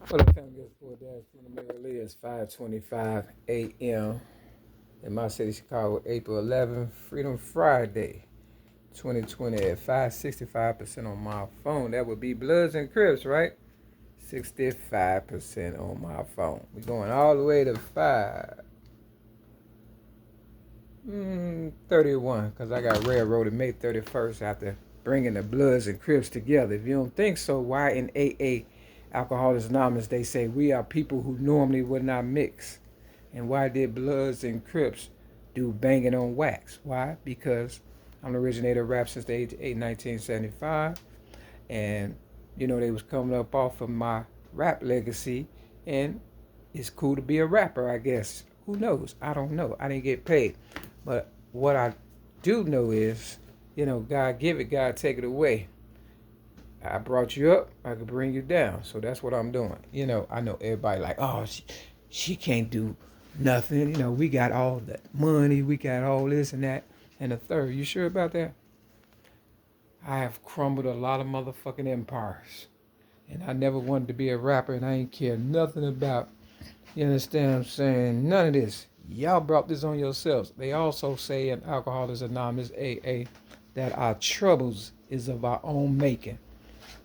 What up, family? Guess what? That's from the Mary Lee. It's 5:25 a.m. in my city, Chicago, April 11th, Freedom Friday, 2020 at 565% on my phone. That would be Bloods and Crips, right? 65% on my phone. We're going all the way to 31, because I got railroaded May 31st after bringing the Bloods and Crips together. If you don't think so, why in AA, Alcoholics Anonymous, they say we are people who normally would not mix? And why did Bloods and Crips do banging on wax? Why? Because I'm the originator of rap since the age of 8, 1975. And, they was coming up off of my rap legacy. And it's cool to be a rapper, I guess. Who knows? I don't know. I didn't get paid. But what I do know is, God give it, God take it away. I brought you up, I could bring you down. So that's what I'm doing. I know everybody like, oh, she can't do nothing. We got all the money, we got all this and that and the third. You sure about that? I have crumbled a lot of motherfucking empires. And I never wanted to be a rapper and I ain't care nothing about, you understand what I'm saying? None of this. Y'all brought this on yourselves. They also say in Alcoholics Anonymous AA that our troubles is of our own making.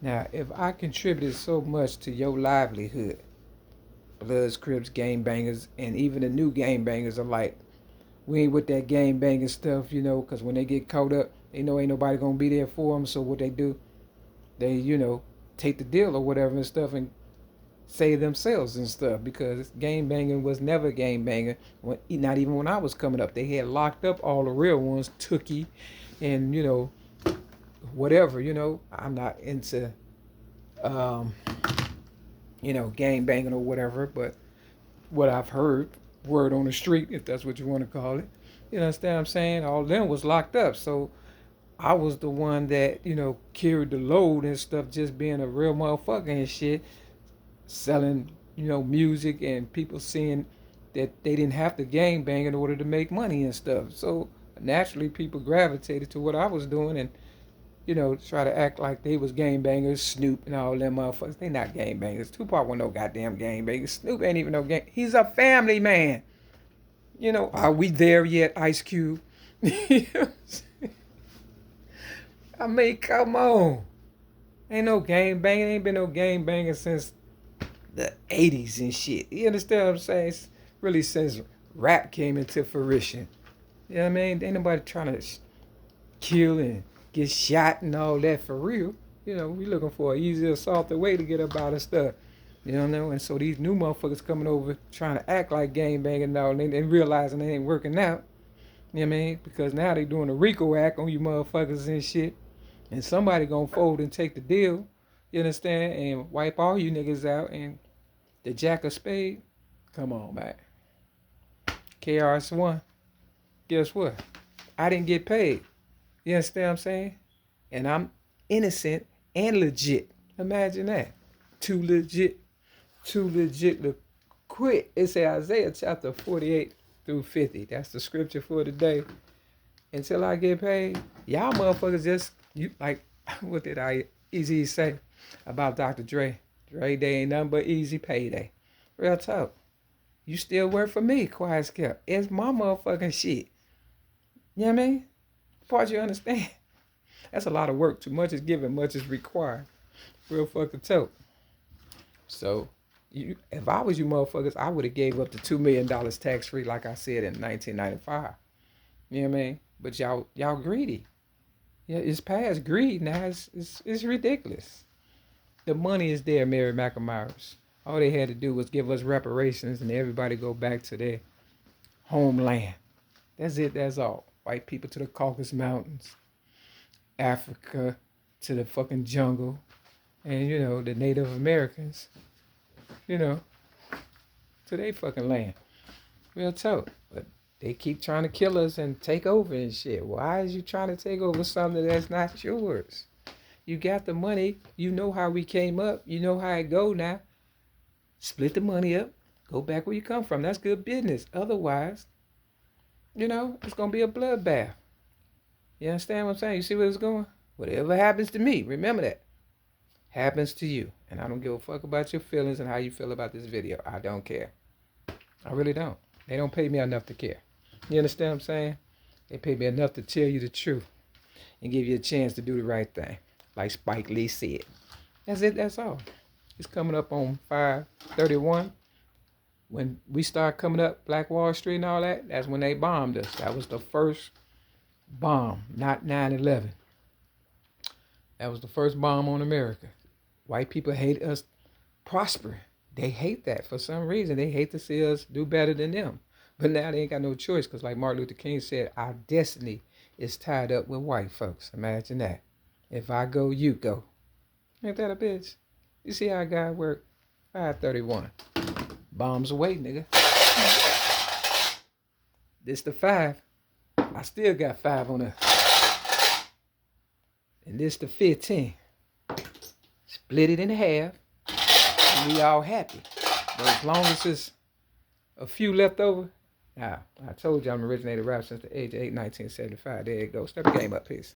Now, if I contributed so much to your livelihood, Bloods, Crips, game bangers, and even the new game bangers are like, we ain't with that game banging stuff, because when they get caught up, they know ain't nobody gonna be there for them. So what they do, they, take the deal or whatever and stuff and save themselves and stuff because game banging was never game banging. Not even when I was coming up, they had locked up all the real ones, Tookie, and whatever. I'm not into um, gang banging or whatever, but what I've heard, word on the street, if that's what you want to call it, you understand what I'm saying? All of them was locked up. So I was the one that, carried the load and stuff, just being a real motherfucker and shit, selling, music and people seeing that they didn't have to gang bang in order to make money and stuff. So naturally people gravitated to what I was doing and try to act like they was game bangers, Snoop and all them motherfuckers. They not game bangers. Tupac wasn't no goddamn game bangers. Snoop ain't even no game. He's a family man. Are we there yet, Ice Cube? I mean, come on. Ain't no game banging. Ain't been no game banging since the 80s and shit. You understand what I'm saying? It's really since rap came into fruition. You know what I mean? Ain't nobody trying to kill and get shot and all that for real. We looking for an easier, softer way to get up out of stuff. And so these new motherfuckers coming over trying to act like gang banging and all, and they realizing they ain't working out. You know what I mean? Because now they doing a RICO act on you motherfuckers and shit. And somebody gonna fold and take the deal. You understand? And wipe all you niggas out. And the Jack of Spade, come on, man. KRS-One, guess what? I didn't get paid. You understand what I'm saying? And I'm innocent and legit. Imagine that. Too legit to quit. It's Isaiah chapter 48 through 50. That's the scripture for today. Until I get paid, y'all motherfuckers just, you like, what did Easy say about Dr. Dre? Dre Day ain't nothing but easy payday. Real talk. You still work for me, Quiet Skip. It's my motherfucking shit. You know what I mean? Part you understand. That's a lot of work. Too much is given, much is required. Real fucking talk. So, if I was you motherfuckers, I would have gave up the $2 million tax free, like I said in 1995. You know what I mean? But y'all greedy. Yeah, it's past greed now. It's ridiculous. The money is there, Mary McNamara's. All they had to do was give us reparations and everybody go back to their homeland. That's it, that's all. White people to the Caucasus Mountains, Africa to the fucking jungle, and the Native Americans, you know, to their fucking land. Real talk. But they keep trying to kill us and take over and shit. Why is you trying to take over something that's not yours? You got the money. You know how we came up. You know how it go now. Split the money up. Go back where you come from. That's good business. Otherwise, it's going to be a bloodbath. You understand what I'm saying? You see where it's going? Whatever happens to me, remember that. happens to you. And I don't give a fuck about your feelings and how you feel about this video. I don't care. I really don't. They don't pay me enough to care. You understand what I'm saying? They pay me enough to tell you the truth and give you a chance to do the right thing. Like Spike Lee said. That's it, that's all. It's coming up on 5/31. When we start coming up Black Wall Street and all that, that's when they bombed us. That was the first bomb, not 9/11. That was the first bomb on America. White people hate us prospering. They hate that for some reason. They hate to see us do better than them. But now they ain't got no choice because like Martin Luther King said, our destiny is tied up with white folks. Imagine that. If I go, you go. Ain't that a bitch? You see how God work? 5/31. Bombs away, nigga. This the 5. I still got 5 on us. And this the 15. Split it in half. And we all happy. But as long as there's a few left over, I told you I'm originated rap since the age of 8, 1975. There you go. Step the game up, peace.